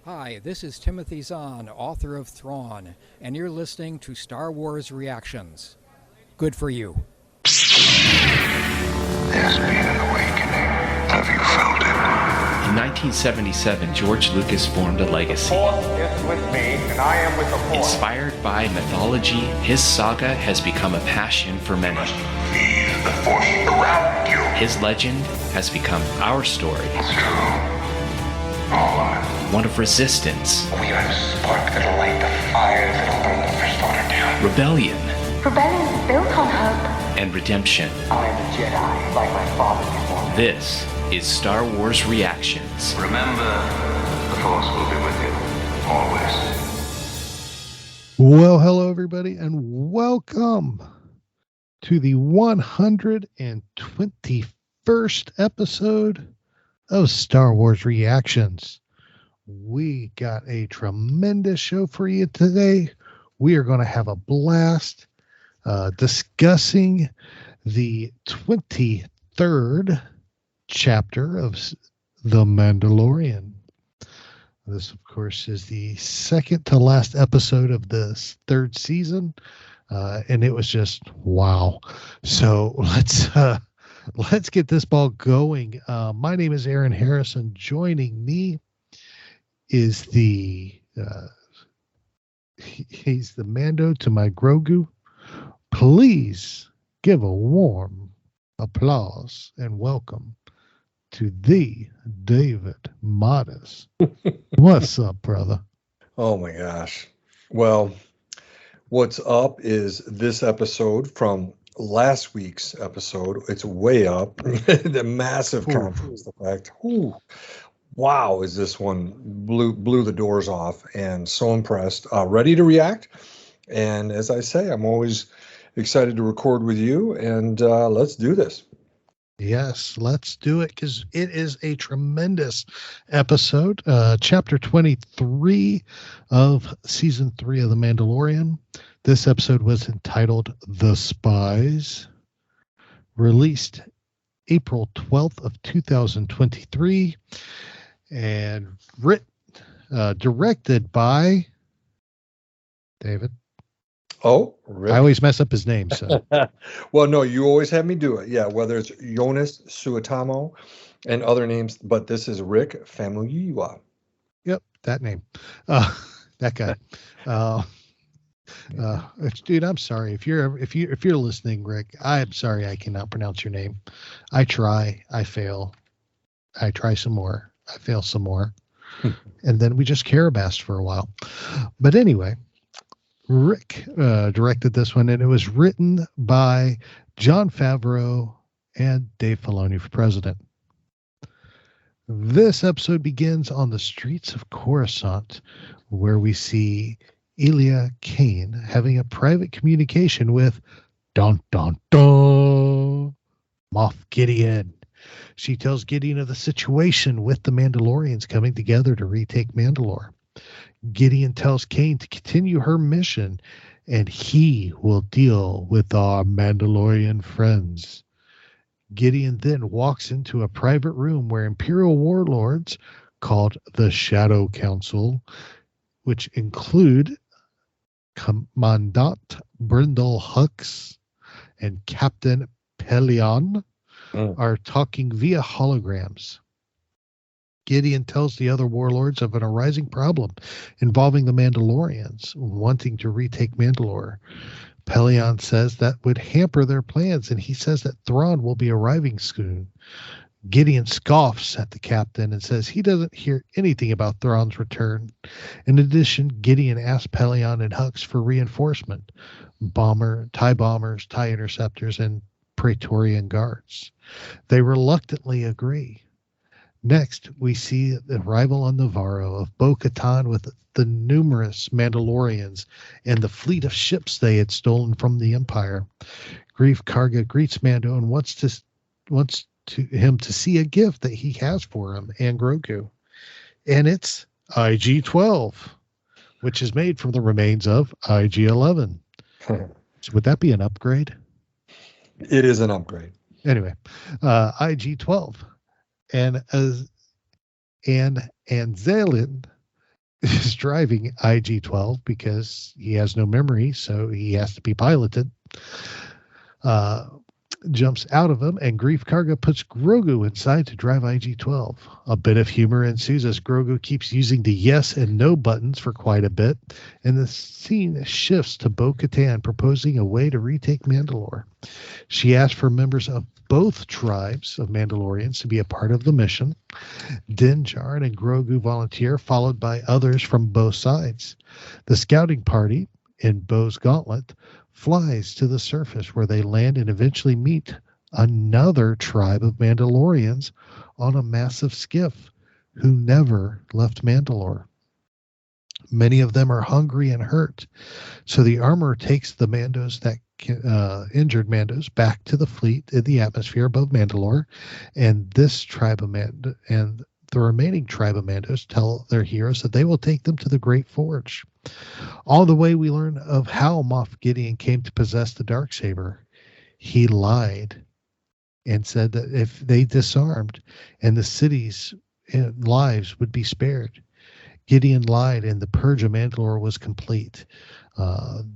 Hi, this is Timothy Zahn, author of Thrawn, and you're listening to Star Wars Reactions. Good for you. There's been an awakening. Have you felt it? In 1977, George Lucas formed a legacy. The Force is with me, and I am with the Force. Inspired by mythology, his saga has become a passion for many. Feel the Force around you. His legend has become our story. It's true. All of it. One of resistance, We are the spark that'll light the fire that'll burn the First Order down. rebellion, Rebellion is built on hope. and redemption. I am a Jedi, like my father before me. This is Star Wars Reactions. Remember, the Force will be with you. Always. Well, hello, everybody, and welcome to the 121st episode of Star Wars Reactions. We got a tremendous show for you today. We are going to have a blast discussing the 23rd chapter of The Mandalorian. This, of course, is the second to last episode of this third season, and it was just wow. So let's get this ball going. My name is Aaron Harrison. Joining me is he's the Mando to my Grogu. Please give a warm applause and welcome to the David Modis. What's up, brother? Oh my gosh. Well, what's up is this episode from last week's episode. It's way up. The massive contrast effect. Ooh. Wow, is this one blew the doors off, and so impressed. Ready to react. And as I say, I'm always excited to record with you, and let's do this. Yes, let's do it, because it is a tremendous episode. Chapter 23 of Season 3 of The Mandalorian. This episode was entitled The Spies, released April 12th of 2023, and directed by David. Oh, really? I always mess up his name, so. Well, no, you always have me do it. Yeah, whether it's Jonas Suetamo and other names, but this is Rick Famuyiwa. Yep, that name. That guy. Dude, I'm sorry. If you're listening, Rick, I'm sorry I cannot pronounce your name. I try, I fail. I try some more. I fail some more. And then we just carabast for a while. But anyway, Rick directed this one, and it was written by Jon Favreau and Dave Filoni for president. This episode begins on the streets of Coruscant, where we see Elia Kane having a private communication with Moff Gideon. She tells Gideon of the situation with the Mandalorians coming together to retake Mandalore. Gideon tells Kane to continue her mission, and he will deal with our Mandalorian friends. Gideon then walks into a private room where Imperial warlords, called the Shadow Council, which include Commandant Brendol Hux and Captain Pellaeon, are talking via holograms. Gideon tells the other warlords of an arising problem involving the Mandalorians wanting to retake Mandalore. Pellaeon says that would hamper their plans, and he says that Thrawn will be arriving soon. Gideon scoffs at the captain and says he doesn't hear anything about Thrawn's return. In addition, Gideon asks Pellaeon and Hux for reinforcement: TIE bombers, TIE interceptors, and Praetorian guards. They reluctantly agree. Next, we see the arrival on Nevarro of Bo-Katan with the numerous Mandalorians and the fleet of ships they had stolen from the Empire. Grief Karga greets Mando and wants him to see a gift that he has for him and Grogu. And it's IG-12, which is made from the remains of IG-11. So would that be an upgrade? It is an upgrade. Anyway, IG-12. And Anzelin is driving IG-12 because he has no memory, so he has to be piloted. Jumps out of him, and Grief Karga puts Grogu inside to drive IG-12. A bit of humor ensues as Grogu keeps using the yes and no buttons for quite a bit, and the scene shifts to Bo-Katan proposing a way to retake Mandalore. She asks for members of both tribes of Mandalorians to be a part of the mission. Din Djarin and Grogu volunteer, followed by others from both sides. The scouting party, in Bo's gauntlet, flies to the surface where they land and eventually meet another tribe of Mandalorians on a massive skiff who never left Mandalore. Many of them are hungry and hurt, so the armor takes the Mandos injured Mandos back to the fleet in the atmosphere above Mandalore, and this tribe of and the remaining tribe of Mandos tell their heroes that they will take them to the Great Forge. All the way we learn of how Moff Gideon came to possess the Darksaber. He lied and said that if they disarmed and the city's lives would be spared. Gideon lied and the purge of Mandalore was complete.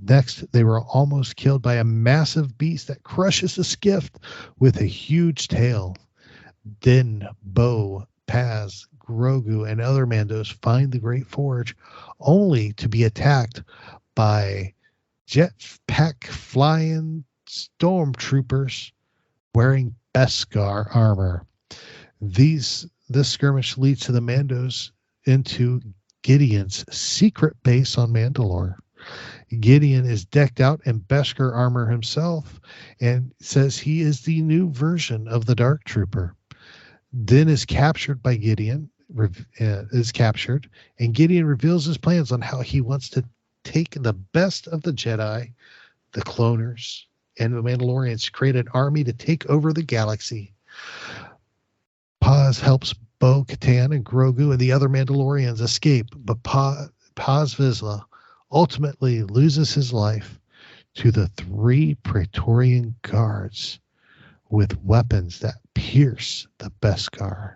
Next, they were almost killed by a massive beast that crushes the skiff with a huge tail. Then Bo, Paz, Grogu, and other Mandos find the Great Forge, only to be attacked by jetpack flying stormtroopers wearing Beskar armor. This skirmish leads to the Mandos into Gideon's secret base on Mandalore. Gideon is decked out in Beskar armor himself and says he is the new version of the Dark Trooper. Din is captured by Gideon, and Gideon reveals his plans on how he wants to take the best of the Jedi, the cloners, and the Mandalorians to create an army to take over the galaxy. Paz helps Bo-Katan and Grogu and the other Mandalorians escape, but Paz Vizsla ultimately loses his life to the 3 Praetorian guards with weapons that pierce the Beskar.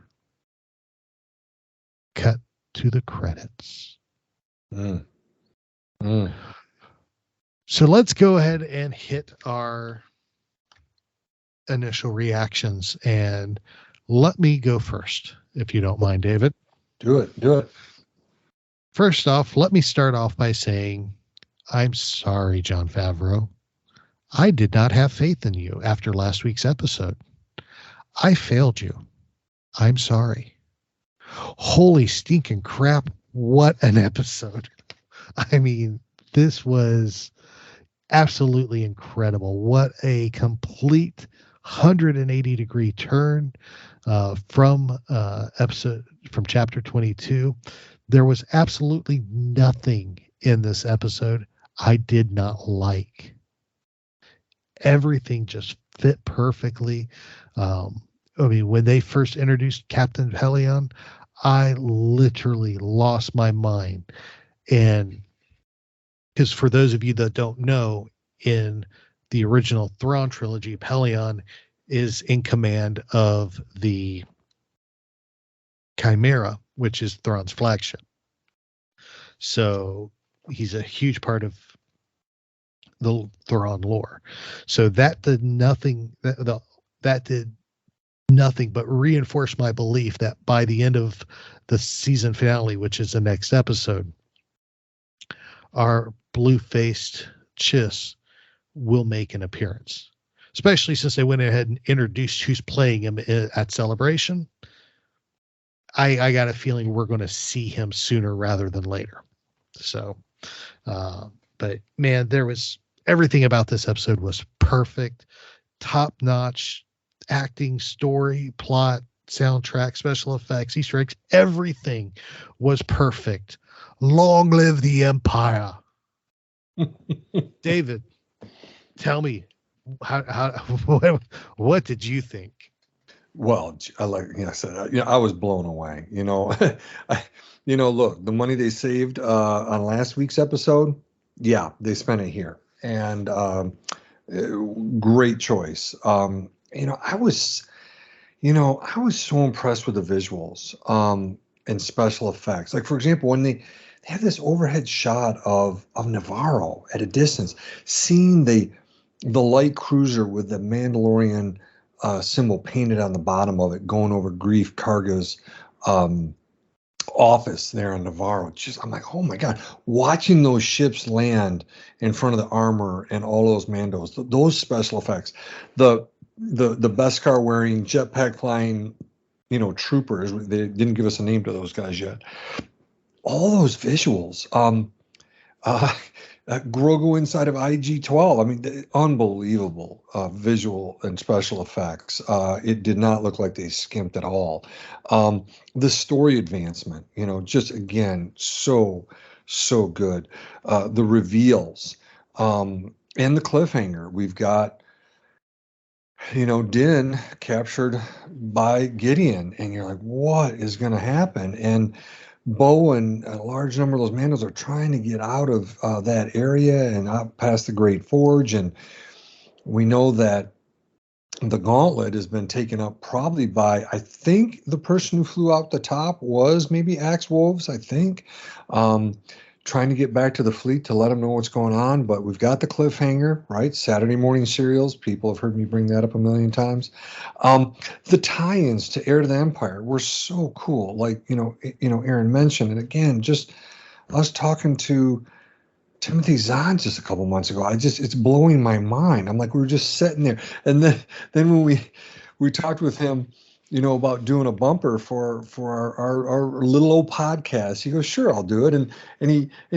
Cut to the credits. So let's go ahead and hit our initial reactions, and let me go first, if you don't mind, David. Do it. First off, let me start off by saying, I'm sorry, Jon Favreau. I did not have faith in you after last week's episode. I failed you. I'm sorry. Holy stinking crap. What an episode. I mean, this was absolutely incredible. What a complete 180-degree turn from chapter 22. There was absolutely nothing in this episode I did not like. Everything just fit perfectly. When they first introduced Captain Pellaeon, I literally lost my mind. And because for those of you that don't know, in the original Thrawn trilogy, Pellaeon is in command of the Chimera, which is Thrawn's flagship. So he's a huge part of the Thrawn lore. So that did nothing. That did nothing but reinforce my belief that by the end of the season finale, which is the next episode, our blue-faced Chiss will make an appearance. Especially since they went ahead and introduced who's playing him at Celebration. I got a feeling we're going to see him sooner rather than later. So, but man, everything about this episode was perfect, top-notch acting, story, plot, soundtrack, special effects, Easter eggs, everything was perfect. Long live the Empire. David, tell me, what did you think? Well, I said, I was blown away. Look, the money they saved on last week's episode, yeah, they spent it here, and great choice. I was so impressed with the visuals and special effects. Like, for example, when they have this overhead shot of Nevarro at a distance, seeing the light cruiser with the Mandalorian symbol painted on the bottom of it, going over Greef Karga's office there on Nevarro. I'm like, oh my God, watching those ships land in front of the armor and all those Mandos, those special effects, the Beskar wearing jetpack flying, troopers. They didn't give us a name to those guys yet. All those visuals, Grogu inside of IG-12. I mean, unbelievable visual and special effects. It did not look like they skimped at all. The story advancement, just again, so good. The reveals and the cliffhanger. We've got, Din captured by Gideon, and you're like, what is going to happen? And Bo and a large number of those Mandos are trying to get out of that area and out past the Great Forge. And we know that the gauntlet has been taken up probably by, I think the person who flew out the top was maybe Axe Wolves, I think, trying to get back to the fleet to let them know what's going on. But we've got the cliffhanger, right? Saturday morning serials. People have heard me bring that up a million times. The tie-ins to Heir to the Empire were so cool. Like, Aaron mentioned, and again, just us talking to Timothy Zahn just a couple months ago, it's blowing my mind. I'm like, we were just sitting there. And then when we talked with him, about doing a bumper for our little old podcast, he goes, sure, I'll do it. And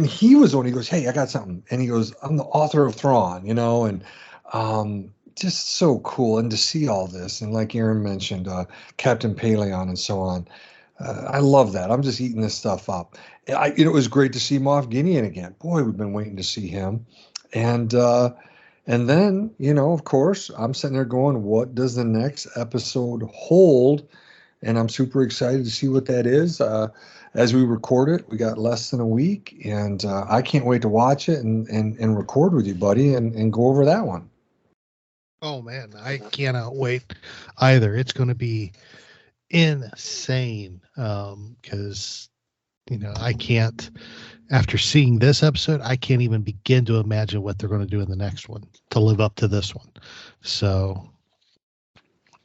he was on, he goes, hey, I got something. And he goes, I'm the author of Thrawn, and just so cool. And to see all this, and like Aaron mentioned, Captain Pellaeon and so on. I love that. I'm just eating this stuff up. It was great to see Moff Gideon again. Boy, we've been waiting to see him. And then, of course, I'm sitting there going, what does the next episode hold? And I'm super excited to see what that is. As we record it, we got less than a week, and I can't wait to watch it and record with you, buddy, and go over that one. Oh, man, I cannot wait either. It's going to be insane because, I can't, after seeing this episode, I can't even begin to imagine what they're going to do in the next one to live up to this one. So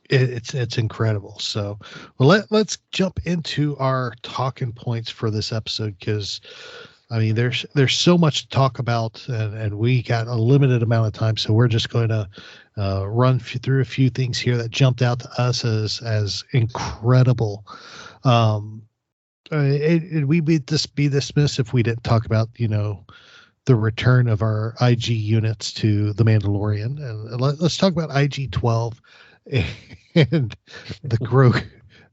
it's incredible. So let's jump into our talking points for this episode, because I mean, there's so much to talk about, and we got a limited amount of time. So we're just going to run through a few things here that jumped out to us as incredible. We'd be dismissed if we didn't talk about, the return of our IG units to the Mandalorian. And let's talk about IG-12 and the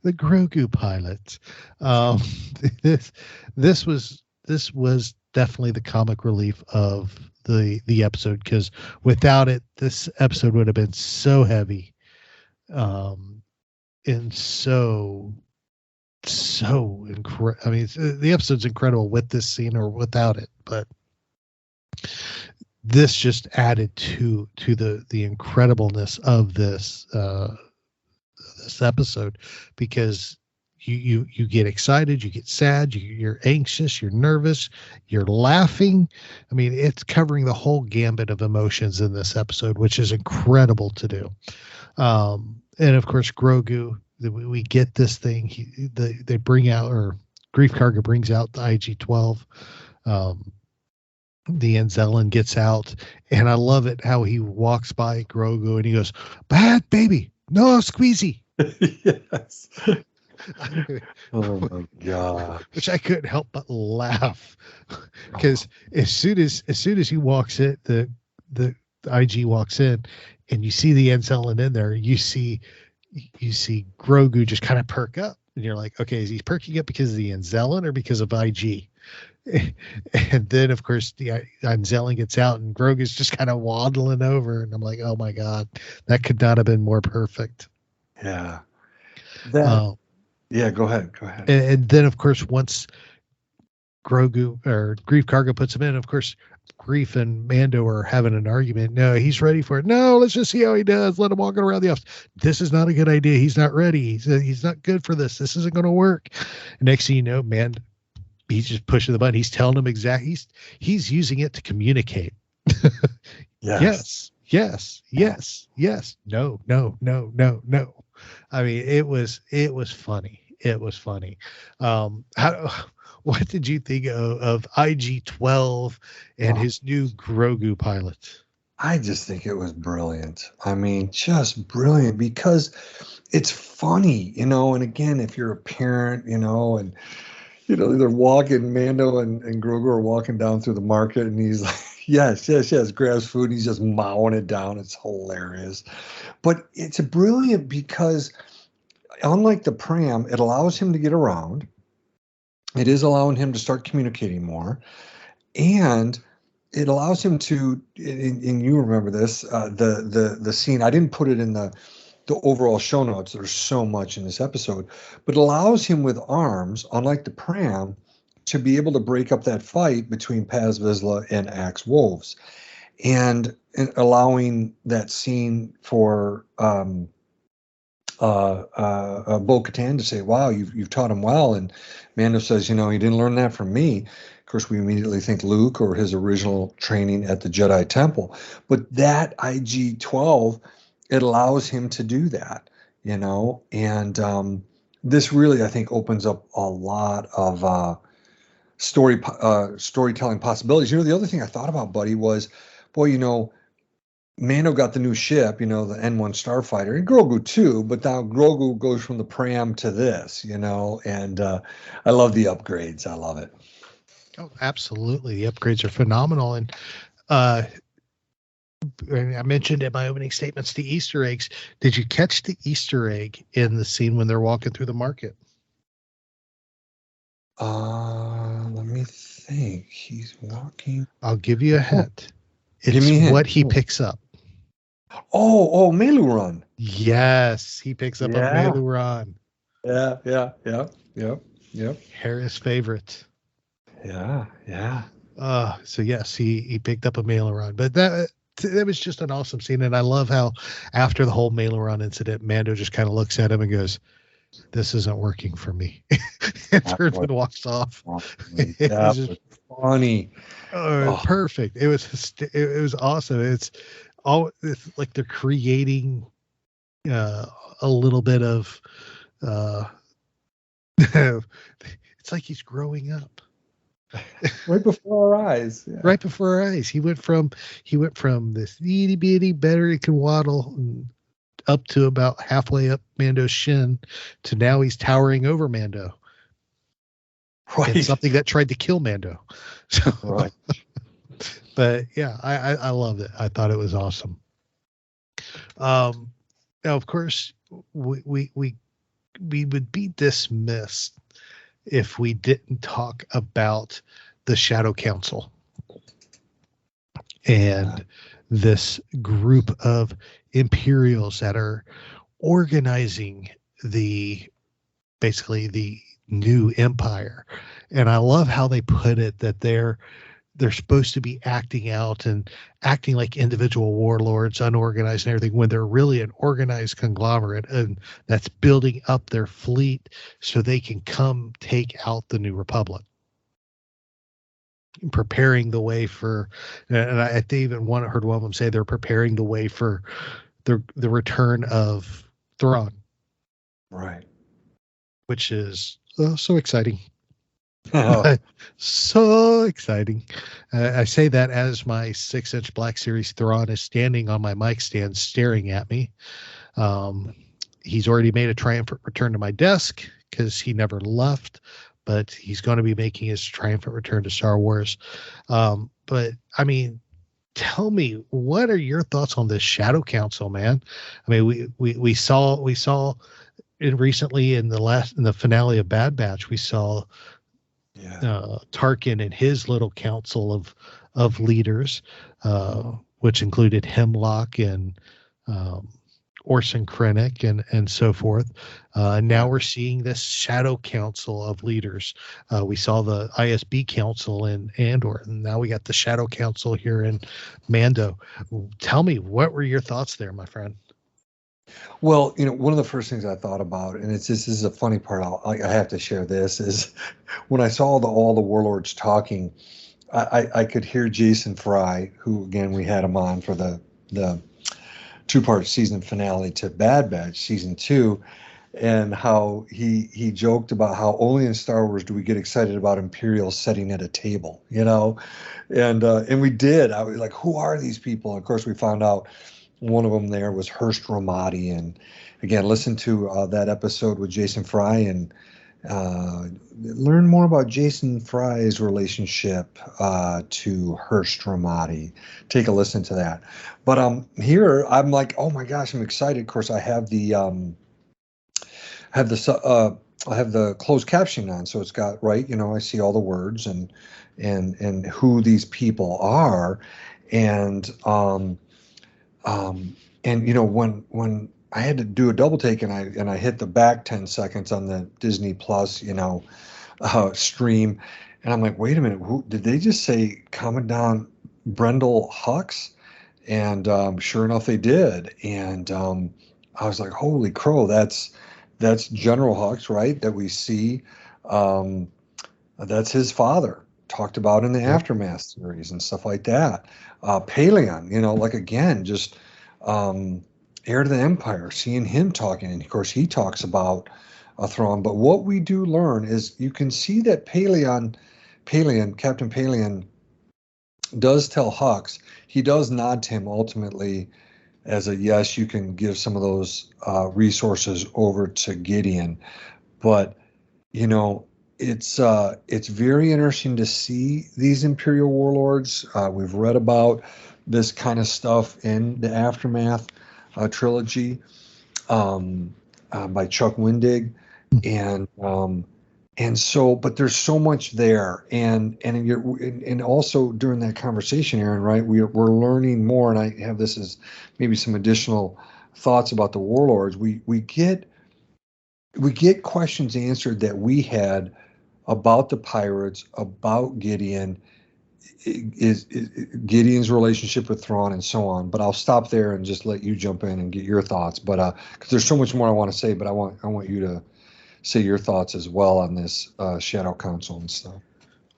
Grogu pilot. This was definitely the comic relief of the episode, because without it, this episode would have been so heavy, and so incredible. I mean, the episode's incredible with this scene or without it, but this just added to the incredibleness of this episode, because you get excited, you get sad, you're anxious, you're nervous, you're laughing. I mean, it's covering the whole gambit of emotions in this episode, which is incredible to do. And of course, Grogu, we get this thing. They bring out, or Greef Karga brings out the IG-12. The Anzellan gets out, and I love it how he walks by Grogu and he goes, "Bad baby, no squeezy." Yes. Oh my God! Which I couldn't help but laugh, because as soon as he walks in, the IG walks in, and you see the Anzellan in there, you see Grogu just kind of perk up, and you're like, okay, is he perking up because of the Anzellan or because of IG? And then of course the Anzellan gets out, and Grogu's just kind of waddling over, and I'm like, oh my God, that could not have been more perfect. Yeah. Yeah, go ahead. And then, of course, once Grogu or Greef Karga puts him in, of course, Greef and Mando are having an argument. No, he's ready for it. No, let's just see how he does. Let him walk around the office. This is not a good idea. He's not ready. He's not good for this. This isn't going to work. And next thing you know, He's just pushing the button. He's telling them exactly. He's using it to communicate. Yes. Yes. No. I mean, it was funny. It was funny. What did you think of IG-12 and his new Grogu pilot? I just think it was brilliant. I mean, just brilliant because it's funny, and again, if you're a parent, and they're walking, Mando and Grogu are walking down through the market, and he's like, yes, grabs food, and he's just mowing it down. It's hilarious. But it's brilliant because unlike the pram, it allows him to get around. It is allowing him to start communicating more. And it allows him to, and you remember this, the scene, I didn't put it in the overall show notes. There's so much in this episode, but it allows him with arms, unlike the pram, to be able to break up that fight between Paz Vizsla and Axe Wolves, and allowing that scene for Bo-Katan to say, wow, you've taught him well. And Mando says, he didn't learn that from me. Of course, we immediately think Luke or his original training at the Jedi Temple. But that IG-12, it allows him to do that, and this really, I think, opens up a lot of storytelling possibilities. The other thing I thought about, buddy, was, boy, Mando got the new ship, the N1 Starfighter, and Grogu too, but now Grogu goes from the pram to this, and I love the upgrades. I love it. Oh, absolutely. The upgrades are phenomenal. And I mentioned in my opening statements the Easter eggs. Did you catch the Easter egg in the scene when they're walking through the market? Let me think. He's walking. I'll give you a hint. Give me a hint. What he picks up. Oh, Maluran. Yes, he picks up a Maluran. Yeah. Harris' favorite. Yeah. So yes, he picked up a Maluran, but that was just an awesome scene, and I love how after the whole Maluran incident, Mando just kind of looks at him and goes, "This isn't working for me," and turns and walks off. It was just funny. Perfect. It was awesome. It's like they're creating a little bit of it's like he's growing up. Right before our eyes. Yeah. Right before our eyes. He went from this itty bitty better he can waddle up to about halfway up Mando's shin to now he's towering over Mando. Right. And something that tried to kill Mando. So, right. But yeah, I loved it. I thought it was awesome. Now, of course, we would be dismissed if we didn't talk about the Shadow Council and this group of Imperials that are organizing basically the new empire. And I love how they put it that they're supposed to be acting out and acting like individual warlords, unorganized and everything, when they're really an organized conglomerate and that's building up their fleet so they can come take out the New Republic. Preparing the way for, and I think even heard one of them say they're preparing the way for the return of Thrawn. Right. Which is so exciting. Oh. So exciting. I say that as my 6-inch Black Series Thrawn is standing on my mic stand staring at me. He's already made a triumphant return to my desk because he never left, but he's going to be making his triumphant return to Star Wars. But I mean, tell me, what are your thoughts on this Shadow Council, man? I mean, we saw it recently in the finale of Bad Batch. We saw Tarkin and his little council of leaders, which included Hemlock and Orson Krennic and so forth. Now we're seeing this Shadow Council of leaders. We saw the ISB Council in Andor, and now we got the Shadow Council here in Mando. Tell me, what were your thoughts there, my friend? Well, one of the first things I thought about, and this is a funny part. I have to share this is when I saw all the warlords talking, I could hear Jason Fry, who again we had him on for the 2-part season finale to Bad Batch season 2, and how he joked about how only in Star Wars do we get excited about Imperial sitting at a table, and we did. I was like, who are these people? And of course, we found out one of them there was Hurst Ramadi, and again, listen to that episode with Jason Fry and learn more about Jason Fry's relationship to Hurst Ramadi. Take a listen to that. But here I'm like, oh my gosh, I'm excited. Of course, I have the I have the closed captioning on, so it's got I see all the words and who these people are, and when I had to do a double take and I hit the back 10 seconds on the Disney Plus stream, and I'm like, wait a minute, who did they just say? Commandant Brendol Hux? And sure enough, they did, and I was like, holy crow, that's General Hux, right? That we see. That's his father, talked about in the Aftermath series and stuff like that. Pellaeon, again, just heir to the Empire, seeing him talking. And of course, he talks about a Thrawn. But what we do learn is you can see that Captain Pellaeon, does tell Hux. He does nod to him ultimately as a yes, you can give some of those resources over to Gideon. But it's very interesting to see these Imperial warlords. We've read about this kind of stuff in the Aftermath trilogy by Chuck Wendig, and so, but there's so much there, and also during that conversation, Aaron, right? We're learning more, and I have this as maybe some additional thoughts about the warlords. We get questions answered that we had about the pirates, about Gideon, is Gideon's relationship with Thrawn, and so on. But I'll stop there and just let you jump in and get your thoughts. But because there's so much more I want to say, but I want you to say your thoughts as well on this Shadow Council and stuff.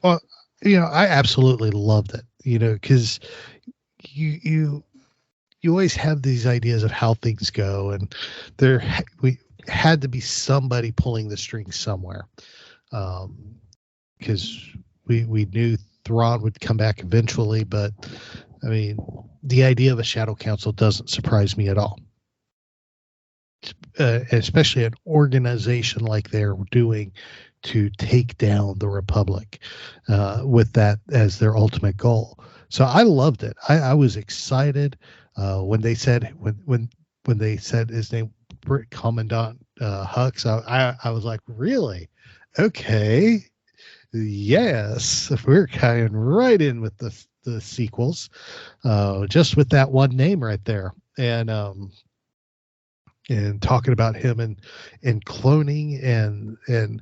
Well, I absolutely loved it. Because you always have these ideas of how things go, and we had to be somebody pulling the strings somewhere, because we knew Thrawn would come back eventually. But I mean, the idea of a Shadow Council doesn't surprise me at all. Especially an organization like they're doing to take down the Republic, with that as their ultimate goal. So I loved it. I was excited when they said when they said his name, Commandant Hux. I was like, really? Okay, yes, we're kind of right in with the sequels, just with that one name right there, and talking about him and cloning, and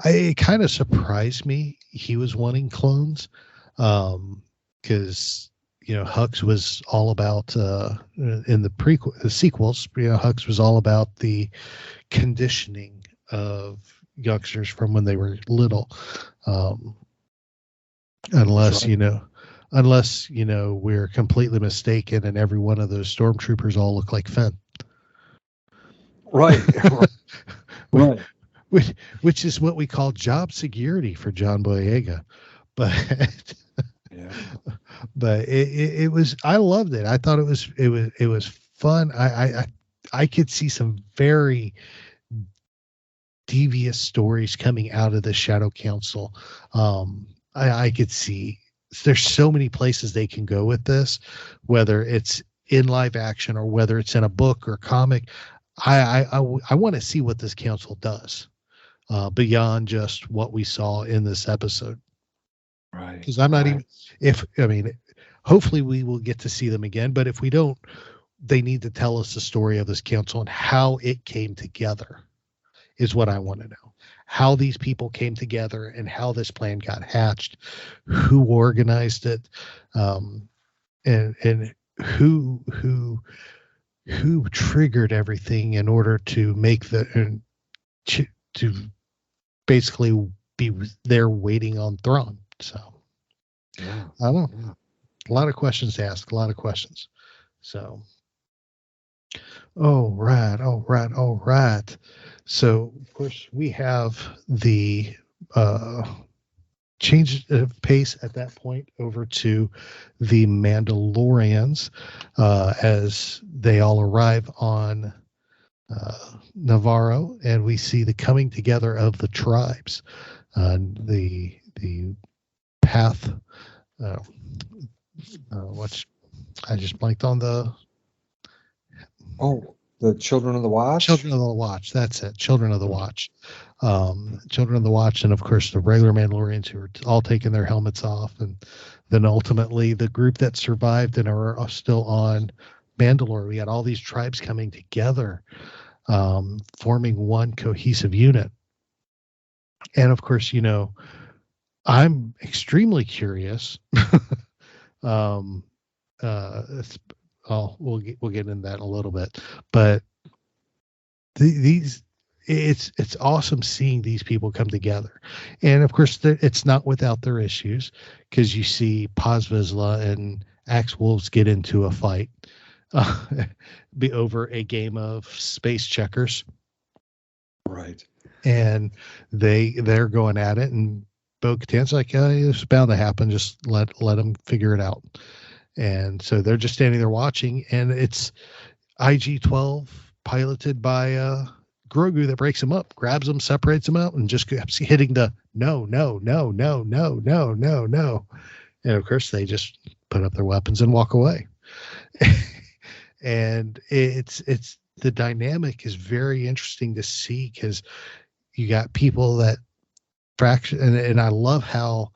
it kind of surprised me he was wanting clones, because Hux was all about in the sequels, Hux was all about the conditioning of youngsters from when they were little, unless we're completely mistaken and every one of those stormtroopers all look like Finn. Right. Right. Which is what we call job security for John Boyega. But yeah. But it was, I loved it. I thought it was fun. I could see some very devious stories coming out of the Shadow Council. I could see there's so many places they can go with this, whether it's in live action or whether it's in a book or comic. I want to see what this council does beyond just what we saw in this episode. Right. Because I'm not hopefully we will get to see them again, but if we don't, they need to tell us the story of this council and how it came together is what I want to know. How these people came together and how this plan got hatched, who organized it, and who who triggered everything in order to make to basically be there waiting on Thrawn. So Yeah. I don't know. Yeah. A lot of questions to ask. A lot of questions. So. All right. So, of course, we have the change of pace at that point over to the Mandalorians as they all arrive on Nevarro, and we see the coming together of the tribes. The path. I just blanked on the. Oh, the Children of the Watch? Children of the Watch. That's it. Children of the Watch. Children of the Watch, and of course the regular Mandalorians who are all taking their helmets off, and then ultimately the group that survived and are still on Mandalore. We had all these tribes coming together, forming one cohesive unit. And of course, you know, I'm extremely curious. We'll get into that in a little bit, but it's awesome seeing these people come together, and of course it's not without their issues, because you see Paz Vizsla and Axe Wolves get into a fight, be over a game of space checkers, right? And they're going at it, and Bo-Katan's like, it's bound to happen. Just let them figure it out. And so they're just standing there watching, and it's IG-12 piloted by Grogu that breaks him up, grabs him, separates him out, and just keeps hitting the no. And of course, they just put up their weapons and walk away. And it's the dynamic is very interesting to see, because you got people that fraction, and I love how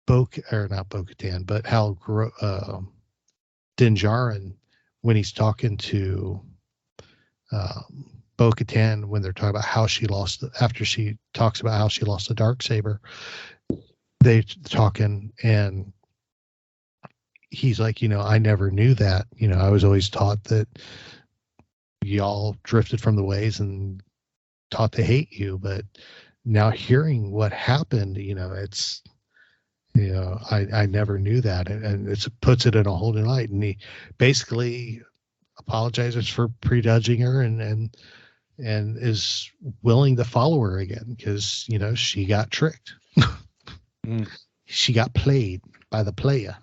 not Bo-Katan, but how Djarin, when he's talking to Bo-Katan, when they're talking about how she lost, after she talks about how she lost the Darksaber, they talking, and he's like, you know, I never knew that. You know, I was always taught that y'all drifted from the ways and taught to hate you, but now hearing what happened, you know, it's, you know, I never knew that, and it puts it in a whole new light. And he basically apologizes for prejudging her, and is willing to follow her again, because, you know, she got tricked. She got played by the player.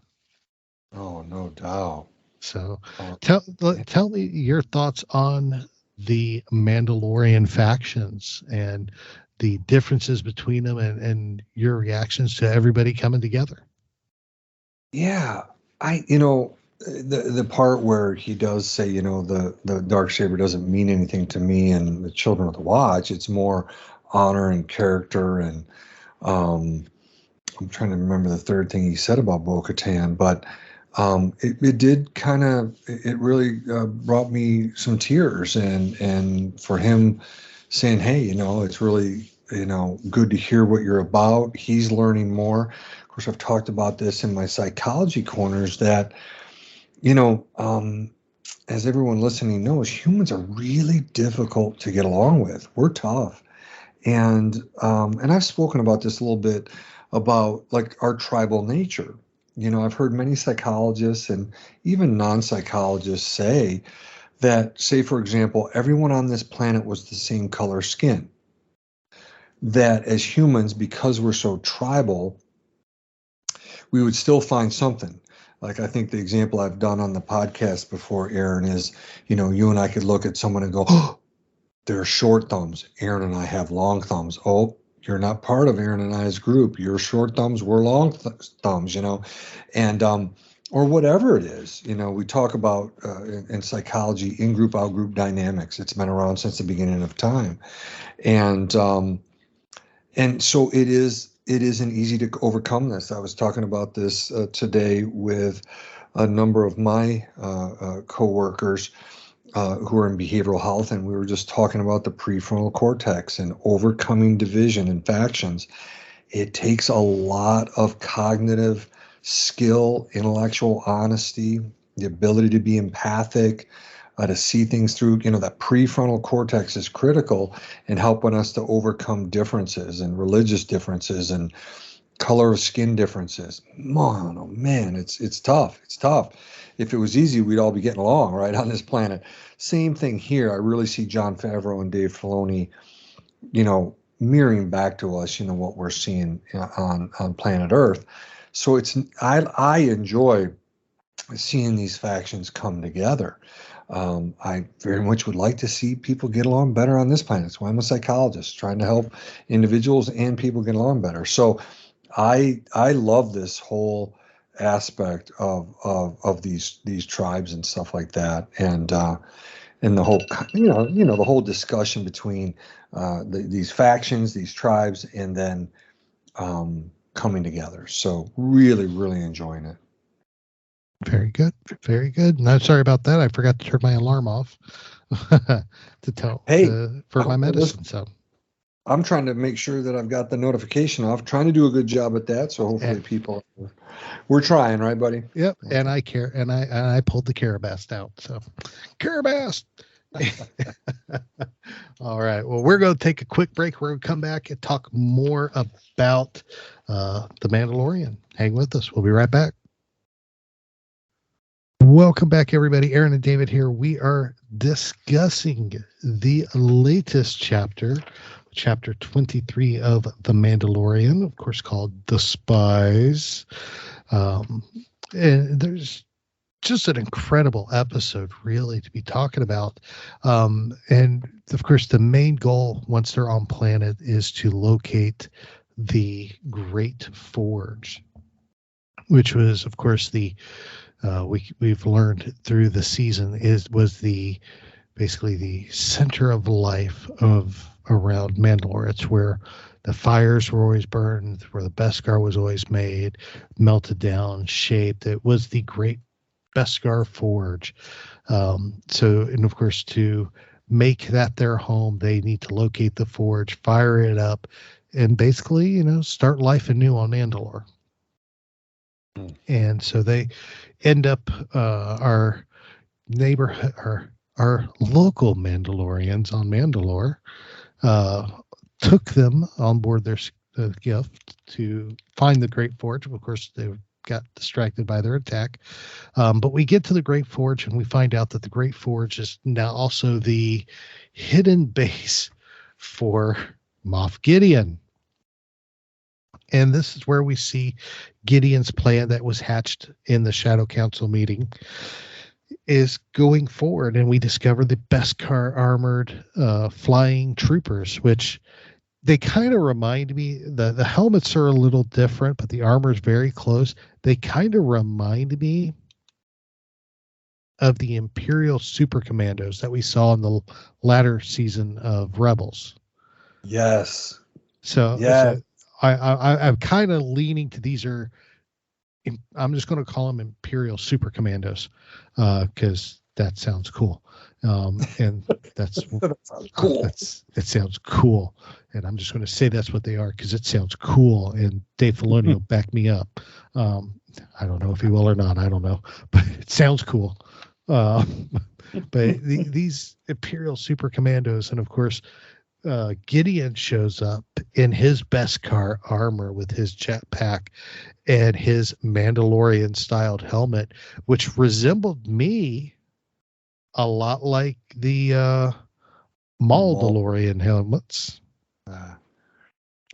Oh, no doubt. So tell me your thoughts on the Mandalorian factions and the differences between them, and your reactions to everybody coming together. Yeah, the part where he does say, you know, the Darksaber doesn't mean anything to me and the Children of the Watch. It's more honor and character, and I'm trying to remember the third thing he said about Bo-Katan, but it did kind of, it really brought me some tears, and for him saying, hey, you know, it's really, you know, good to hear what you're about. He's learning more. Of course, I've talked about this in my psychology corners that, you know, as everyone listening knows, humans are really difficult to get along with. We're tough. And I've spoken about this a little bit about like our tribal nature. You know, I've heard many psychologists and even non-psychologists say that, say, for example, everyone on this planet was the same color skin. That as humans, because we're so tribal, we would still find something. Like, I think the example I've done on the podcast before, Aaron, is, you know, you and I could look at someone and go, oh, they're short thumbs. Aaron and I have long thumbs. Oh, you're not part of Aaron and I's group. You're short thumbs, we're long thumbs, you know, and or whatever it is. You know, we talk about in psychology, in-group, out-group dynamics. It's been around since the beginning of time. And so it isn't easy to overcome this. I was talking about this today with a number of my coworkers who are in behavioral health, and we were just talking about the prefrontal cortex and overcoming division and factions. It takes a lot of cognitive skill, intellectual honesty, the ability to be empathic, to see things through. That prefrontal cortex is critical in helping us to overcome differences and religious differences and color of skin differences. Man, oh man, it's tough. It's tough. If it was easy, we'd all be getting along right on this planet. Same thing here. I really see Jon Favreau and Dave Filoni, mirroring back to us, what we're seeing on planet Earth. So I enjoy seeing these factions come together. I very much would like to see people get along better on this planet. That's why I'm a psychologist, trying to help individuals and people get along better. So I love this whole aspect of these tribes and stuff like that, and the whole the whole discussion between these factions, these tribes, and then coming together. So really, really enjoying it. Very good. Very good. And I'm sorry about that. I forgot to turn my alarm off to tell for my medicine. So I'm trying to make sure that I've got the notification off, trying to do a good job at that. So hopefully we're trying, right, buddy? Yep. And I pulled the Carabast out. So Carabast. All right. Well, we're going to take a quick break. We're going to come back and talk more about the Mandalorian. Hang with us. We'll be right back. Welcome back, everybody. Aaron and David here. We are discussing the latest chapter 23 of The Mandalorian, of course, called The Spies. And there's just an incredible episode, really, to be talking about. And, of course, the main goal, once they're on planet, is to locate the Great Forge, which was, of course, we've learned through the season was basically the center of life around Mandalore. It's where the fires were always burned, where the Beskar was always made, melted down, shaped. It was the Great Beskar Forge. And of course, to make that their home, they need to locate the forge, fire it up, and basically, start life anew on Mandalore. And so they end up, our neighborhood, our local Mandalorians on Mandalore, took them on board their gift to find the Great Forge. Of course, they got distracted by their attack. But we get to the Great Forge and we find out that the Great Forge is now also the hidden base for Moff Gideon. And this is where we see Gideon's plan that was hatched in the Shadow Council meeting is going forward. And we discover the Beskar armored flying troopers, which they kind of remind me, the helmets are a little different, but the armor is very close. They kind of remind me of the Imperial Super Commandos that we saw in the latter season of Rebels. Yes. So I'm kind of leaning to these are, I'm just going to call them Imperial Super Commandos because that sounds cool. And that's cool. It sounds cool. And I'm just going to say that's what they are because it sounds cool. And Dave Filoni will back me up. I don't know if he will or not. I don't know. But it sounds cool. But these Imperial Super Commandos, and of course, Gideon shows up in his Beskar armor with his jetpack and his Mandalorian styled helmet, which resembled me a lot like the Mandalorian helmets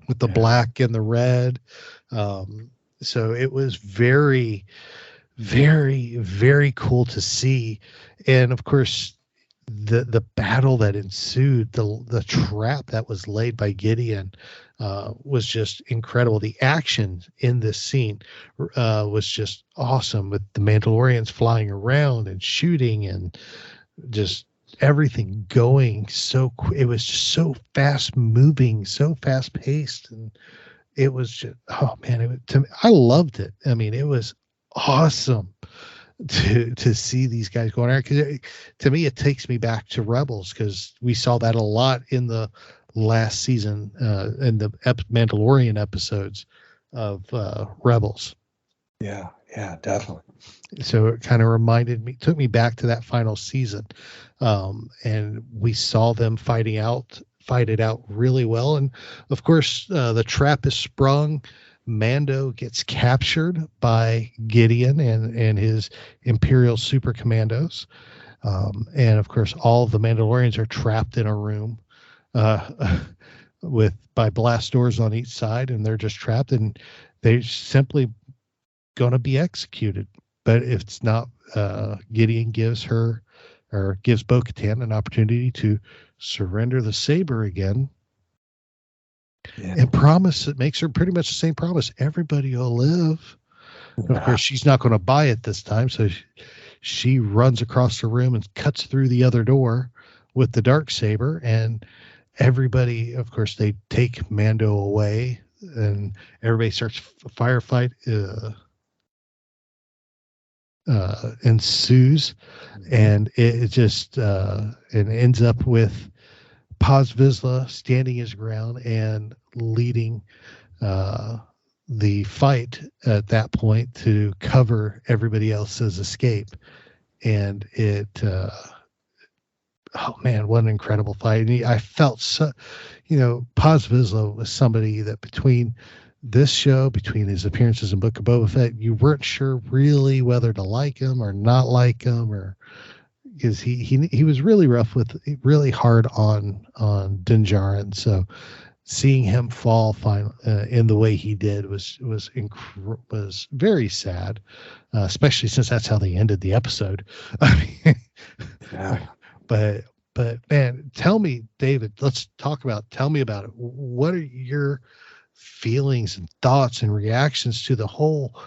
with the black and the red. So it was very, very, very cool to see. And of course, the battle that ensued, the trap that was laid by Gideon was just incredible. The action in this scene was just awesome, with the Mandalorians flying around and shooting and just everything going so it was just so fast moving, so fast paced, and it was just, oh man, I loved it. I mean, it was awesome to see these guys going out, because to me it takes me back to Rebels, because we saw that a lot in the last season in the Mandalorian episodes of Rebels. Yeah, definitely. So it kind of took me back to that final season. And we saw them fight it out really well. And of course, the trap is sprung. Mando gets captured by Gideon and his Imperial super commandos. And of course, all of the Mandalorians are trapped in a room by blast doors on each side, and they're just trapped, and they're simply going to be executed. But if it's not, Gideon gives Bo-Katan an opportunity to surrender the saber again, and makes her pretty much the same promise: everybody will live. Yeah. Of course, she's not going to buy it this time, so she runs across the room and cuts through the other door with the dark saber, and everybody, of course, they take Mando away, and everybody starts a firefight. Ensues, and it just it ends up with Paz Vizsla standing his ground and leading the fight at that point to cover everybody else's escape. And it oh man, what an incredible fight. And I felt so, Paz Vizsla was somebody that between this show, between his appearances in Book of Boba Fett, you weren't sure really whether to like him or not like him, or because he was really really hard on Djarin. So seeing him fall in the way he did was very sad, especially since that's how they ended the episode. I mean, yeah. But man, tell me, David, tell me about it. What are your feelings and thoughts and reactions to the whole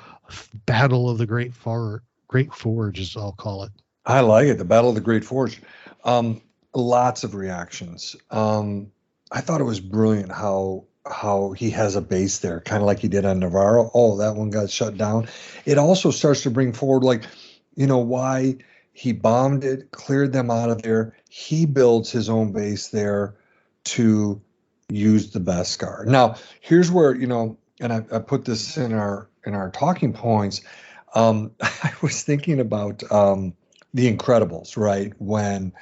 battle of the Great Forge, as I'll call it? I like it. The Battle of the Great Forge. Lots of reactions. I thought it was brilliant how he has a base there, kind of like he did on Nevarro. Oh, that one got shut down. It also starts to bring forward, why he bombed it, cleared them out of there. He builds his own base there to use the Beskar. Now, here's where, and I put this in our talking points. I was thinking about The Incredibles, right? When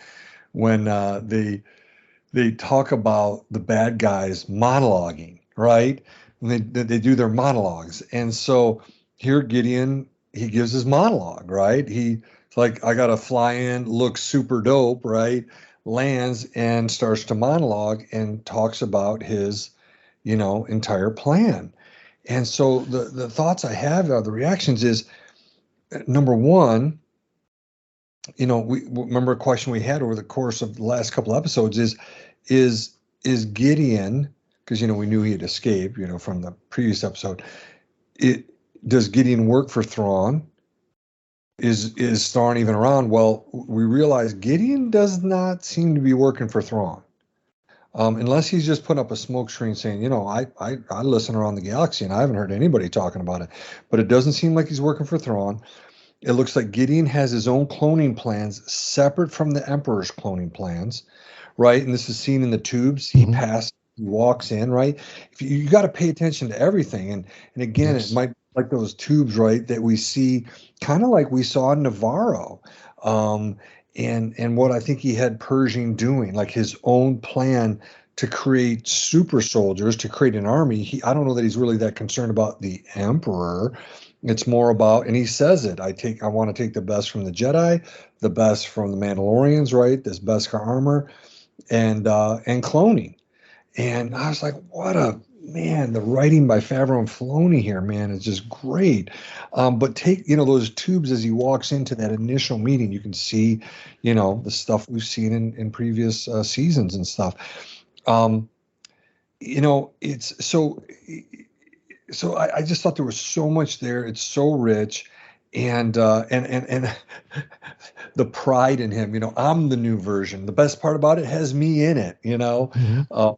they talk about the bad guys monologuing, right? And they do their monologues. And so here Gideon, he gives his monologue, right? He's like, I got to fly in, look super dope, right? Lands and starts to monologue and talks about his, entire plan. And so the thoughts I have of the reactions is, number one, we remember a question we had over the course of the last couple episodes is Gideon, because we knew he had escaped, from the previous episode. Does Gideon work for Thrawn? Is Thrawn even around? Well, we realize Gideon does not seem to be working for Thrawn, unless he's just putting up a smoke screen saying, I listen around the galaxy and I haven't heard anybody talking about it. But it doesn't seem like he's working for Thrawn. It looks like Gideon has his own cloning plans separate from the Emperor's cloning plans, right? And this is seen in the tubes. He walks in, right? You got to pay attention to everything. And again, It might like those tubes, right, that we see kind of like we saw in Nevarro. And what I think he had Pershing doing, like his own plan to create super soldiers, to create an army. I don't know that he's really that concerned about the Emperor. It's more about, and he says it, I want to take the best from the Jedi, the best from the Mandalorians, right? This Beskar armor and cloning. And I was like, the writing by Favreau and Filoni here, man, is just great. But take, those tubes as he walks into that initial meeting, you can see, the stuff we've seen in previous seasons and stuff. It's so I just thought there was so much there. It's so rich, and the pride in him. I'm the new version. The best part about it has me in it. Mm-hmm.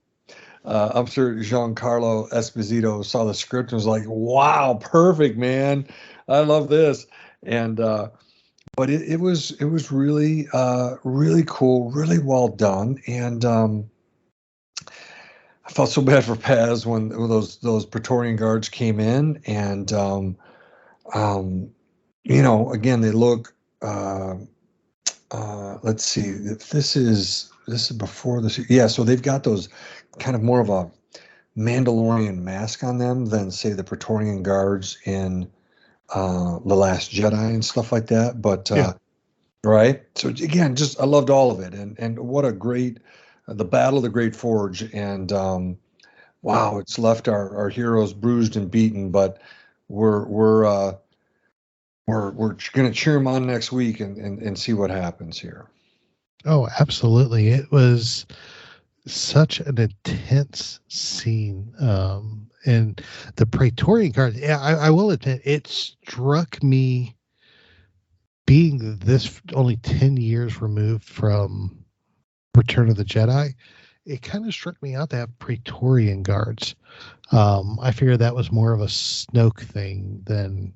I'm sure Giancarlo Esposito saw the script and was like, "Wow, perfect, man! I love this." And but it was really really cool, really well done, and I felt so bad for Paz when those Praetorian guards came in, and Again, they look. Let's see. If this is before this. Yeah, so they've got those kind of more of a Mandalorian mask on them than say the Praetorian Guards in The Last Jedi and stuff like that. But right. So again, just I loved all of it, and what a great the Battle of the Great Forge, and wow, it's left our heroes bruised and beaten, but we're going to cheer them on next week and see what happens here. Oh, absolutely. It was such an intense scene. And the Praetorian Guard, yeah, I will admit, it struck me, being this only 10 years removed from Return of the Jedi, it kind of struck me out to have Praetorian Guards. I figured that was more of a Snoke thing than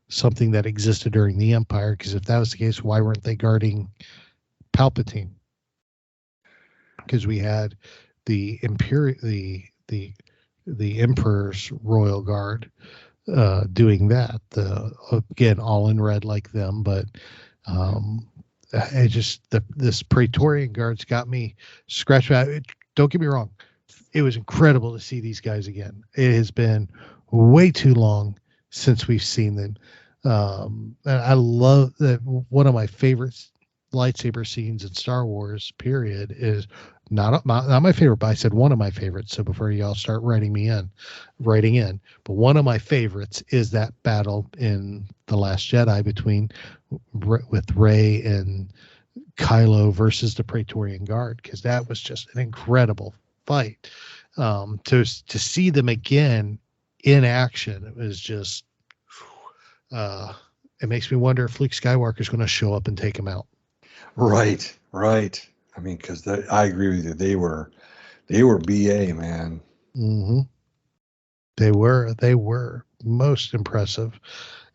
something that existed during the Empire, because if that was the case, why weren't they guarding Palpatine? Because we had the Imperial, the Emperor's Royal Guard doing that. Again, all in red like them, but this Praetorian Guards got me scratched out. Don't get me wrong, it was incredible to see these guys again. It has been way too long since we've seen them. And I love that. One of my favorite lightsaber scenes in Star Wars period is not my favorite, but I said one of my favorites. So before y'all start writing in, but one of my favorites is that battle in The Last Jedi with Rey and Kylo versus the Praetorian Guard, because that was just an incredible fight. To see them again in action, it was just it makes me wonder if Luke Skywalker is going to show up and take him out. Right. I mean, because I agree with you. They were BA, man. Mm-hmm. They were most impressive,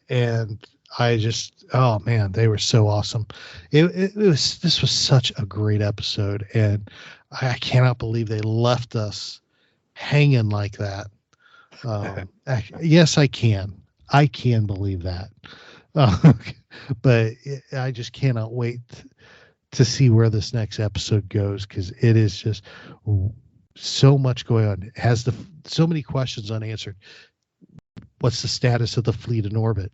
and I just, oh man, they were so awesome. This was such a great episode, and I cannot believe they left us hanging like that. Yes, I can believe that, but I just cannot wait to see where this next episode goes, because it is just so much going on. It has so many questions unanswered. What's the status of the fleet in orbit?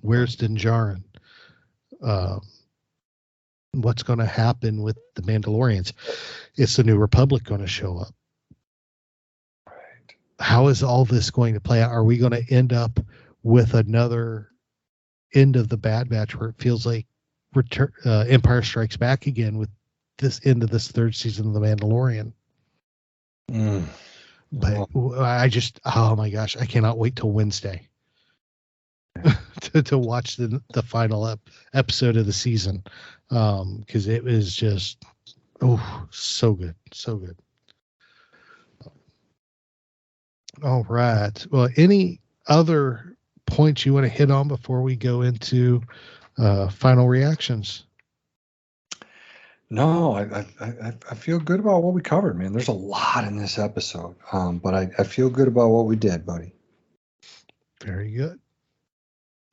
Where's Djarin? What's going to happen with the Mandalorians? Is the New Republic going to show up? Right. How is all this going to play out? Are we going to end up with another end of the Bad Batch where it feels like Empire Strikes Back again with this end of this third season of The Mandalorian? But I just, oh my gosh, I cannot wait till Wednesday to watch the final episode of the season, because it was just so good. All right, well, any other points you want to hit on before we go into final reactions? No, I feel good about what we covered, man. There's a lot in this episode, but I feel good about what we did, buddy. Very good.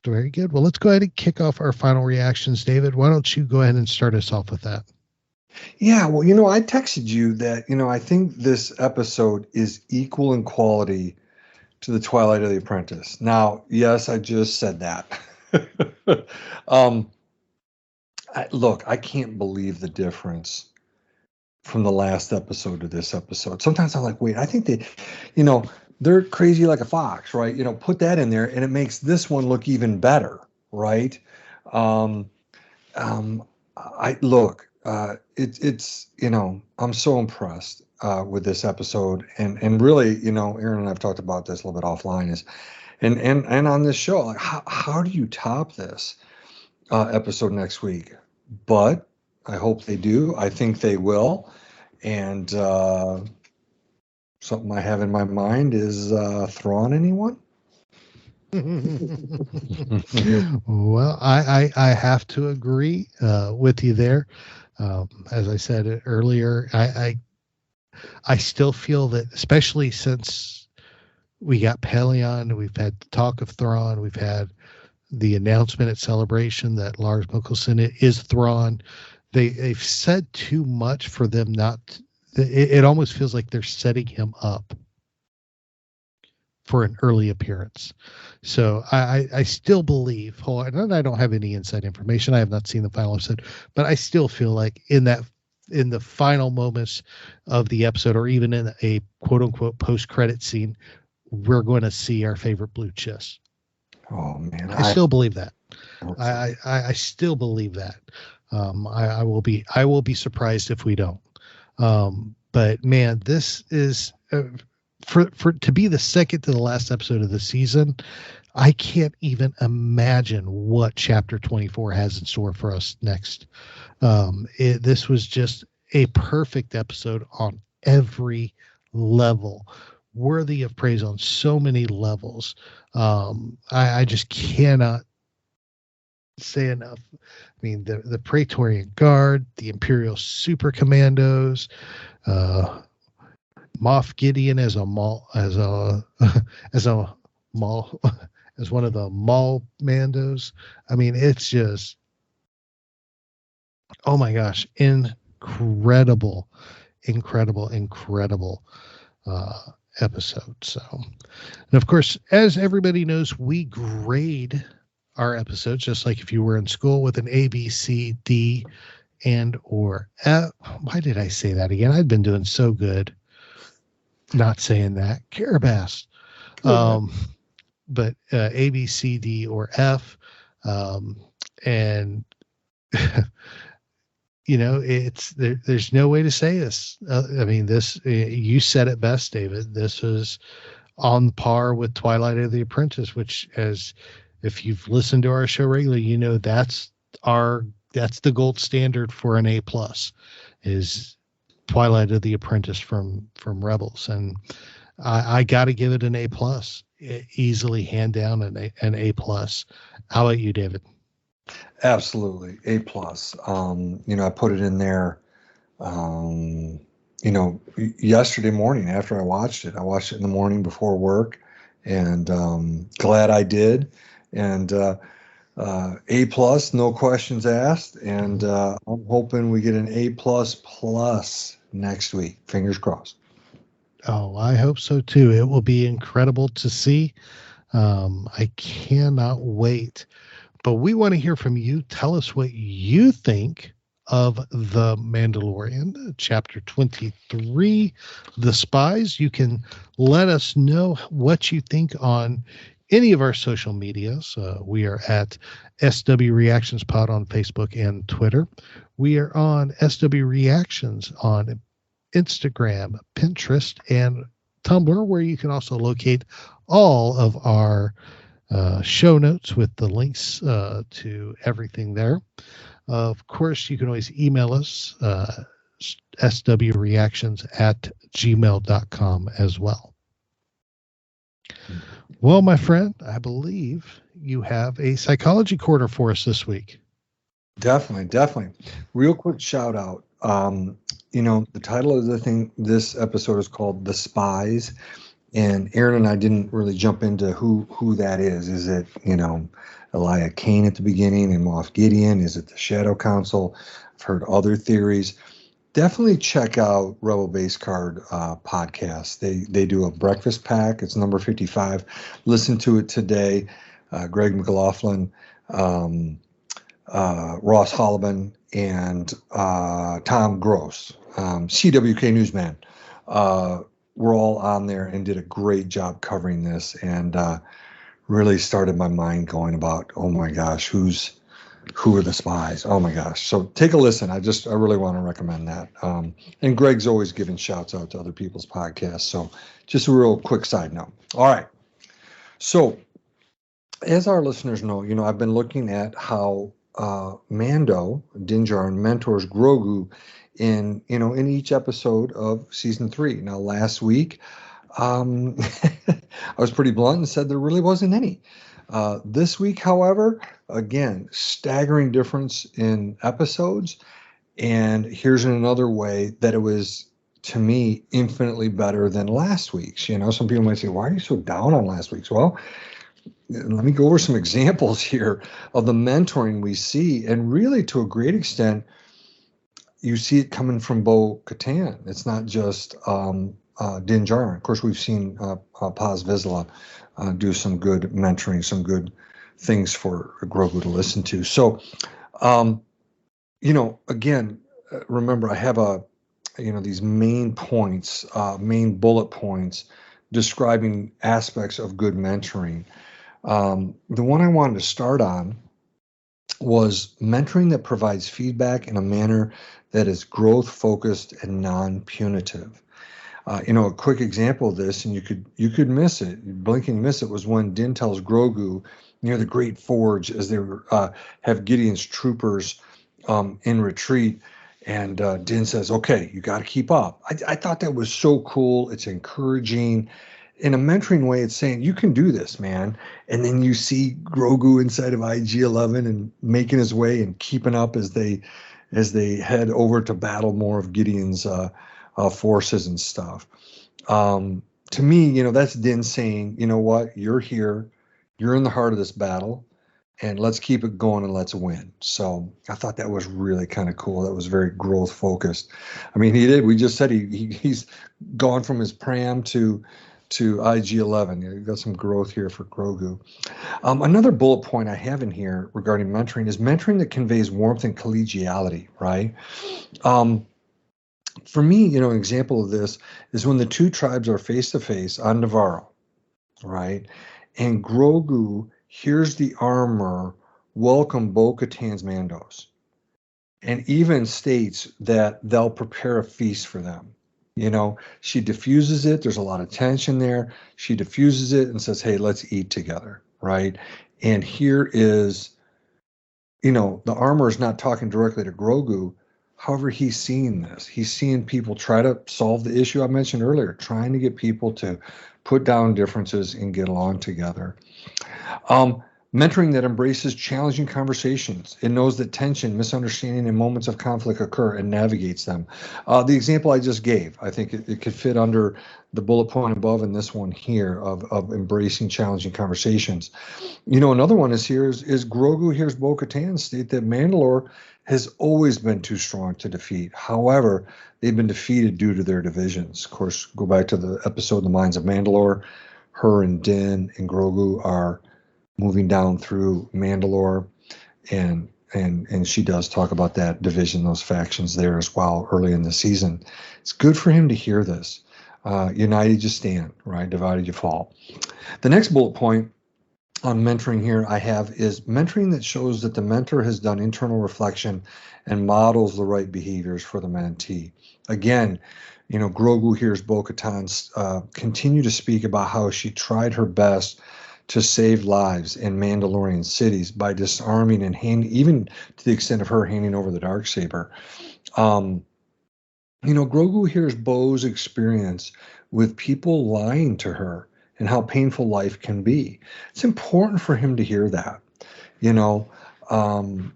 Well, let's go ahead and kick off our final reactions. David, why don't you go ahead and start us off with that? Yeah, well, I texted you that, I think this episode is equal in quality to the Twilight of the Apprentice. Now, yes, I just said that. Look, I can't believe the difference from the last episode to this episode. Sometimes I'm like, wait, I think they're crazy like a fox, right? Put that in there and it makes this one look even better, right? It's I'm so impressed with this episode, and really, Aaron and I've talked about this a little bit offline, and on this show, like how do you top this episode next week? But I hope they do. I think they will. And something I have in my mind is Thrawn. Anyone? Well, I have to agree with you there. As I said earlier, I still feel that, especially since we got Pellaeon, we've had the talk of Thrawn, we've had the announcement at Celebration that Lars Mikkelsen is Thrawn. They've said too much for them not. It almost feels like they're setting him up for an early appearance. So I still believe, and I don't have any inside information. I have not seen the final episode, but I still feel like in the final moments of the episode, or even in a quote unquote post credit scene, we're going to see our favorite blue chiss. Oh man, I still believe that. I still believe that. I will be surprised if we don't. But man, this is for to be the second to the last episode of the season. I can't even imagine what chapter 24 has in store for us next. This was just a perfect episode on every level, worthy of praise on so many levels. I just cannot say enough. I mean, the Praetorian Guard, the Imperial Super Commandos, Moff Gideon as one of the Maul Mandos. I mean, it's just, oh my gosh, incredible episode. So, and of course, as everybody knows, we grade our episodes just like if you were in school with an A, B, C, D, and or F. Why did I say that again? I've been doing so good not saying that. Carabas. But A, B, C, D, or F. And there's no way to say this. I mean, this, you said it best, David. This is on par with Twilight of the Apprentice, which, as if you've listened to our show regularly, that's the gold standard for an A+ is Twilight of the Apprentice from Rebels. And I got to give it an A+, easily hand down an A+. How about you, David? Absolutely. A+. I put it in there, yesterday morning after I watched it. I watched it in the morning before work, and glad I did. And A+, no questions asked. And I'm hoping we get an A++ next week. Fingers crossed. Oh, I hope so too. It will be incredible to see. I cannot wait. But we want to hear from you. Tell us what you think of The Mandalorian, Chapter 23, The Spies. You can let us know what you think on any of our social medias. We are at SW Reactions Pod on Facebook and Twitter. We are on SW Reactions on Instagram, Pinterest, and Tumblr, where you can also locate all of our show notes with the links to everything there. Of course, you can always email us, swreactions@gmail.com as well. Well, my friend, I believe you have a psychology corner for us this week. Definitely. Real quick shout out. The title of this episode is called The Spies. And Aaron and I didn't really jump into who that is. Is it, Elia Kane at the beginning and Moff Gideon? Is it the Shadow Council? I've heard other theories. Definitely check out Rebel Beskar podcast. They do a breakfast pack. It's number 55. Listen to it today. Greg McLaughlin, Ross Holleben, and Tom Gross, CWK Newsman. We're all on there and did a great job covering this, and really started my mind going about, oh my gosh, who are the spies? Oh my gosh. So take a listen. I really want to recommend that. And Greg's always giving shouts out to other people's podcasts. So just a real quick side note. All right. So as our listeners know, I've been looking at how Mando, Din Djarin, mentors Grogu in each episode of season 3. Now, last week, I was pretty blunt and said there really wasn't any. This week, however, again, staggering difference in episodes. And here's another way that it was to me, infinitely better than last week's. You know, some people might say, why are you so down on last week's? Well, let me go over some examples here of the mentoring we see. And really, to a great extent, you see it coming from Bo-Katan. It's not just Din Djarin. Of course, we've seen Paz Vizsla do some good mentoring, some good things for Grogu to listen to. So, you know, again, remember, I have these main points, main bullet points describing aspects of good mentoring. The one I wanted to start on was mentoring that provides feedback in a manner that is growth-focused and non-punitive. You know, a quick example of this, and you could miss it, blink and miss it, was when Din tells Grogu near the Great Forge as they have Gideon's troopers in retreat, and Din says, "Okay, you got to keep up." I thought that was so cool. It's encouraging. In a mentoring way, it's saying, you can do this, man. And then you see Grogu inside of IG-11 and making his way and keeping up as they head over to battle more of Gideon's forces and stuff. To me, you know, that's Din saying, you know what, you're here, you're in the heart of this battle, and let's keep it going and let's win. So I thought that was really kind of cool. That was very growth focused. I mean, he did. We just said he's gone from his pram to IG-11. You've got some growth here for Grogu. Another bullet point I have in here regarding mentoring is mentoring that conveys warmth and collegiality, right? For me, you know, an example of this is when the two tribes are face-to-face on Nevarro, right? And Grogu hears the armor welcome Bo-Katan's Mandos and even states that they'll prepare a feast for them. You know, she diffuses it. There's a lot of tension there. She diffuses it and says, hey, let's eat together, right? And here is, you know, the armor is not talking directly to Grogu. However, he's seeing this. He's seeing people try to solve the issue I mentioned earlier, trying to get people to put down differences and get along together. Mentoring that embraces challenging conversations. It knows that tension, misunderstanding, and moments of conflict occur and navigates them. The example I just gave, I think it could fit under the bullet point above and this one here of embracing challenging conversations. You know, another one is Grogu hears Bo-Katan state that Mandalore has always been too strong to defeat. However, they've been defeated due to their divisions. Of course, go back to the episode The Mines of Mandalore. Her and Din and Grogu are moving down through Mandalore, and she does talk about that division, those factions there as well early in the season. It's good for him to hear this. United you stand, right? Divided you fall. The next bullet point on mentoring here I have is mentoring that shows that the mentor has done internal reflection and models the right behaviors for the mentee. Again, you know, Grogu hears Bo-Katan continue to speak about how she tried her best to save lives in Mandalorian cities by disarming and even to the extent of her handing over the Darksaber. You know, Grogu hears Bo's experience with people lying to her and how painful life can be. It's important for him to hear that, you know, and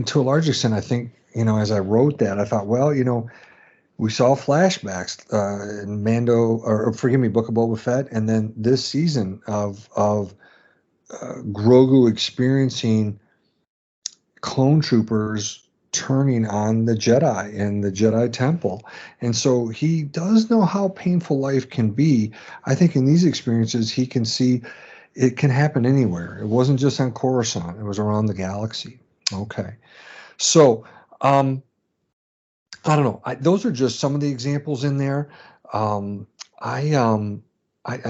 to a large extent, I think, you know, as I wrote that, I thought, well, you know, we saw flashbacks in Book of Boba Fett, and then this season of Grogu experiencing clone troopers turning on the Jedi in the Jedi Temple. And so he does know how painful life can be. I think in these experiences, he can see it can happen anywhere. It wasn't just on Coruscant. It was around the galaxy. Okay. So, I don't know. Those are just some of the examples in there. I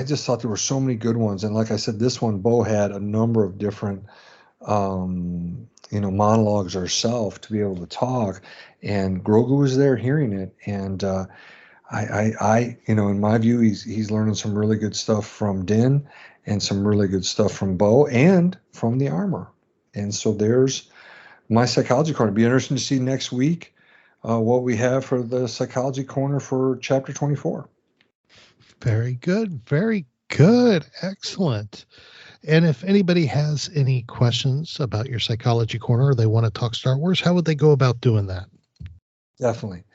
just thought there were so many good ones, and like I said, this one Bo had a number of different, monologues herself to be able to talk, and Grogu was there hearing it, and in my view, he's learning some really good stuff from Din, and some really good stuff from Bo, and from the armor, and so there's my psychology corner. It'll be interesting to see next week what we have for the psychology corner for chapter 24. Very good. Very good. Excellent. And if anybody has any questions about your psychology corner or they want to talk Star Wars, how would they go about doing that? Definitely.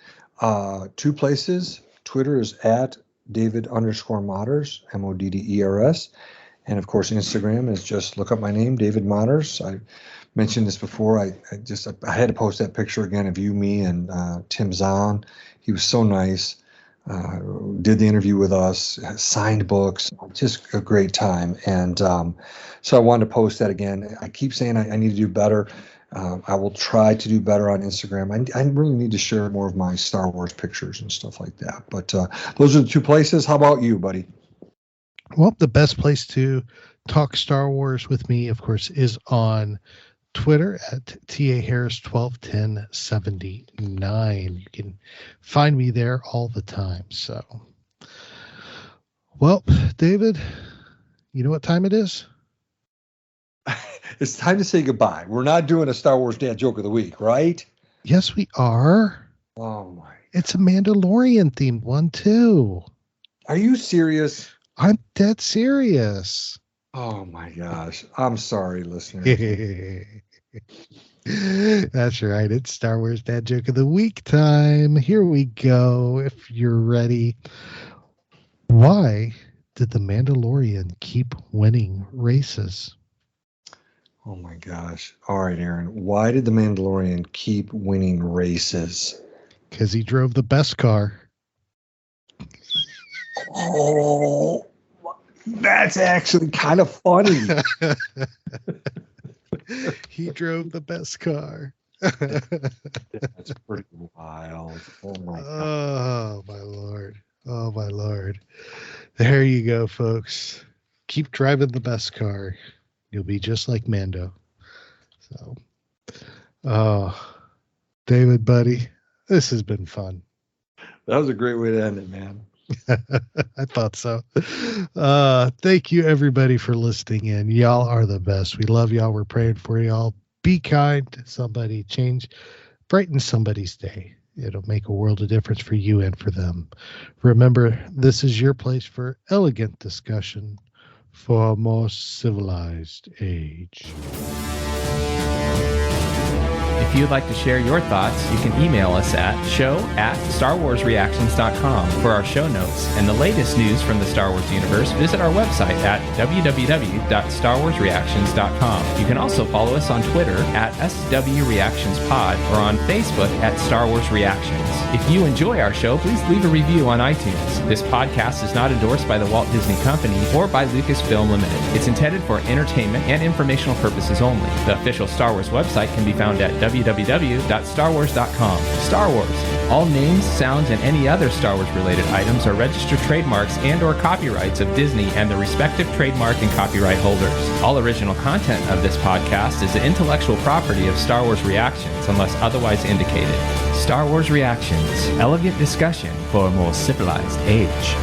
Two places. Twitter is at David_Modders, Modders. And of course, Instagram is just look up my name, David Modders. I mentioned this before. I had to post that picture again of you, me, and Tim Zahn. He was so nice. Did the interview with us, signed books, just a great time. And so I wanted to post that again. I keep saying I need to do better. I will try to do better on Instagram. I really need to share more of my Star Wars pictures and stuff like that. But those are the two places. How about you, buddy? Well, the best place to talk Star Wars with me, of course, is on Twitter at TAHarris121079. You can find me there all the time. So, well, David, you know what time it is? It's time to say goodbye. We're not doing a Star Wars Dad Joke of the Week, right? Yes, we are. Oh, my. It's a Mandalorian themed one, too. Are you serious? I'm dead serious. Oh, my gosh. I'm sorry, listeners. That's right. It's Star Wars Dad Joke of the Week time. Here we go. If you're ready. Why did the Mandalorian keep winning races? Oh my gosh. All right, Aaron. Why did the Mandalorian keep winning races? Because he drove the Beskar. Oh, that's actually kind of funny. He drove the Beskar. That's pretty wild. Oh my God. Oh my Lord. Oh my Lord. There you go, folks. Keep driving the Beskar. You'll be just like Mando. So, David, buddy, this has been fun. That was a great way to end it, man. I thought so. Thank you, everybody, for listening in. Y'all are the best. We love y'all. We're praying for y'all. Be kind to somebody. Brighten somebody's day. It'll make a world of difference for you and for them. Remember, this is your place for elegant discussion for a more civilized age. If you'd like to share your thoughts, you can email us at show@starwarsreactions.com for our show notes and the latest news from the Star Wars universe. Visit our website at www.starwarsreactions.com. You can also follow us on Twitter at SWReactionsPod or on Facebook at Star Wars Reactions. If you enjoy our show, please leave a review on iTunes. This podcast is not endorsed by the Walt Disney Company or by Lucasfilm Limited. It's intended for entertainment and informational purposes only. The official Star Wars website can be found at www.starwars.com. Star Wars. All names, sounds, and any other Star Wars related items are registered trademarks and or copyrights of Disney and the respective trademark and copyright holders. All original content of this podcast is the intellectual property of Star Wars Reactions unless otherwise indicated. Star Wars Reactions. Elegant discussion for a more civilized age.